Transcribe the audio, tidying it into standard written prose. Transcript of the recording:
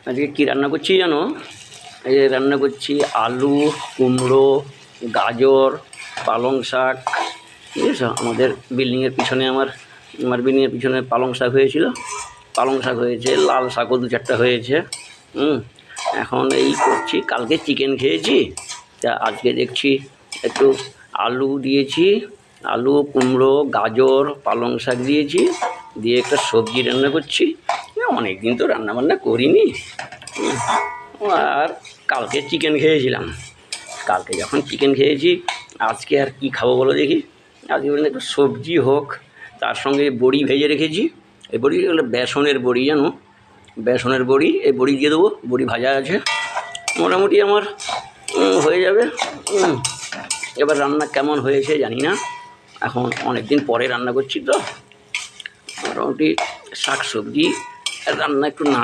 আজকে কী রান্না করছি জানো? এই যে রান্না করছি আলু, কুমড়ো, গাজর, পালং শাক। ঠিক আছে, আমাদের বিল্ডিংয়ের পিছনে আমার বিল্ডিংয়ের পিছনে পালং শাক হয়েছিল, পালং শাক হয়েছে, লাল শাকও দু চারটা হয়েছে। এখন এই করছি, কালকে চিকেন খেয়েছি, তা আজকে দেখছি একটু আলু দিয়েছি, আলু, কুমড়ো, গাজর, পালং শাক দিয়েছি, দিয়ে একটা সবজি রান্না করছি। অনেক দিন তো রান্নাবান্না করিনি। আর কালকে চিকেন খেয়েছিলাম, কালকে যখন চিকেন খেয়েছি আজকে আর কি খাবো বলো দেখি। আজকে বললাম একটু সবজি হোক, তার সঙ্গে বড়ি ভেজে রেখেছি। এই বড়ি হলো বেসনের বড়ি, জানো, বেসনের বড়ি, এই বড়ি দিয়ে দেবো, বড়ি ভাজা আছে, মোটামুটি আমার হয়ে যাবে। এবার রান্না কেমন হয়েছে জানি না, এখন অনেক দিন পরে রান্না করছি তো, মোটামুটি শাক সবজি রান্না একটু না